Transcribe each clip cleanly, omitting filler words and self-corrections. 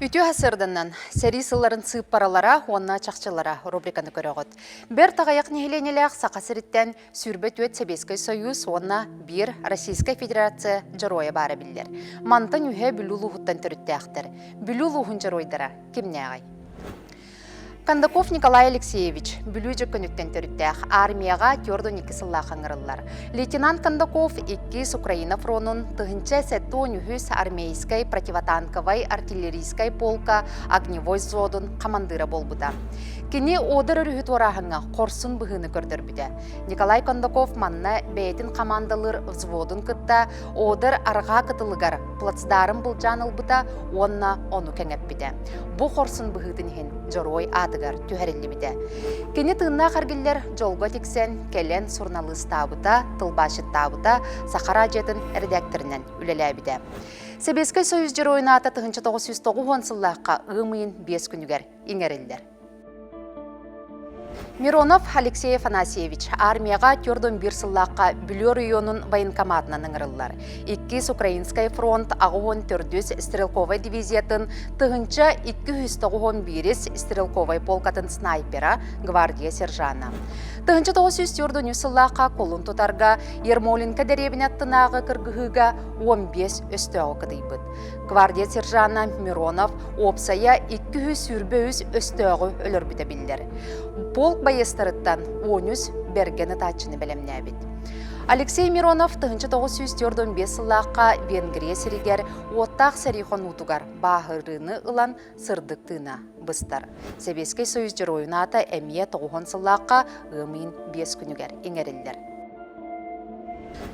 Үтü hasырдынан серисыларын сыып паралара, онна чақчылара рубриканы көріғыд. Бір тағаяқ нехеленелек сақасырыттен сүрбет өт Себескай Союз, онна бір Российская Федерация жароя бары білдер. Мантан үйе бүлулу ғыттан түрітті ақтыр. Бүлулу ғын жаройдара кемне ағай? Кандаков Николай Алексеевич бүлүжі көнүктен төріттәқ армияға тёрдон 2 сылла қаңырылар. Лейтенант Кандаков 2 Украина фронун тыгынча сәттон үхіс армейской противотанковой артиллерийской полка огневой взводун командира болбуда. Кені одыр өрүхіт орағыңа қорсын бұғыны көрдір бүді. Николай Кандаков манна бәйтін командалыр взводун кытта одыр арға кытылыгар плацдарым бұл жаныл бұта онна ону кәңіп бүді. Бұ қорсын бұғытын хен жорой атығар түхәрелі бүді. Кені тыңна қаргілер жолға тексен кәлен сурналыс табыта, тылбашыт табыта Сахара жетін редакторынан үлелі бүді. Себескай Союз жыройына ата 1990 сыллаққа ұмайын 5 күнігер еңерелдер. Миронов Алексей Афанасьевич армияға тёрдон 1 сыллаққа бүлер үйонын военкоматынан ыңырылар. 2 Украинскай фронт ағуын 400 стрелковай дивизиятын тығынча 291 стрелковай полкатын снайпера гвардия сержана. Тығынча 900 тёрдон сыллаққа колын тұтарға Ермолинка деребін аттынағы кіргіғіға 15 өстіғі кыдайбыд. Гвардия сержана Миронов опсая 200 сүрбөз өстіғі өлір біті білдер. Полк байыстарыттан 13 бергені тачыны білімнәбіт. Алексей Миронов 1945 сыллаққа Венгрия сірігер оттақ сәрихон ұтуғар бағырыны ұлан сырдықтына бұстар. Себескай Союз жыройына ата әмие 90 сыллаққа ұмын 5 күнігер еңерілдер.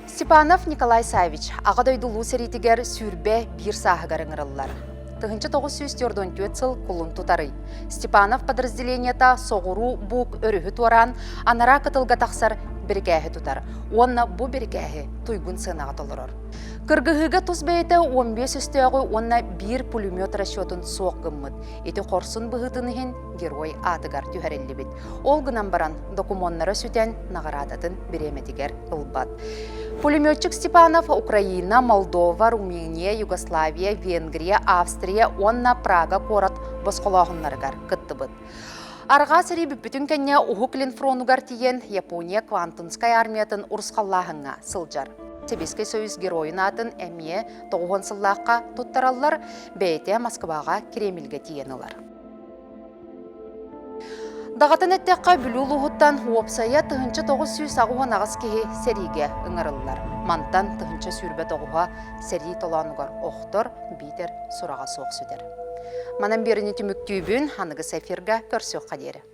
Степанов Николай Савич ағадойдылу сәритігер сүрбе бір сағығар ыңырылар. 1944 сыл кулун тутары. Степанов подразделениета соғыру бук өрігі туаран, анара кытылға тақсар біргәхі тутар. Онна бұ біргәхі туйгун сынаға толырыр. Кыргыгыга туз бейті 15 үстіғі онна 1 пулемет расчетын соқ гыммыд. Еті қорсын бұғытынығын герой атығар түхәрелі бит. Ол гынан баран докумоннары сүтен нағарадатын біреметігер ұлбад. Пулеметчик Степанов Украина, Молдова, Румыния, Югославия, Венгрия, Австрия, онна Прага корат босқолағынларғар кыттыбыд. Арға сәрі бүппітін кәне ұғықлин фронугар тиен Япония Квантунскай армиятын ұрысқаллағыңа сылжар. Себескай Союз геройын атын әмие 9 сыллаққа тұттаралар бәйте Москваға Кремльге тиенілар. Дағатын әттеққа бүлі ұғыттан опсая 900 ағуын ағыз кеге сәриге ұңырылылар. Мантан 900 сүрбе тоғуға сәри толанығар оқтыр, бейтер сұраға соқ сөдер. Манан беріне түмік түйбін, анығы сәферға көрсеуқ қадері.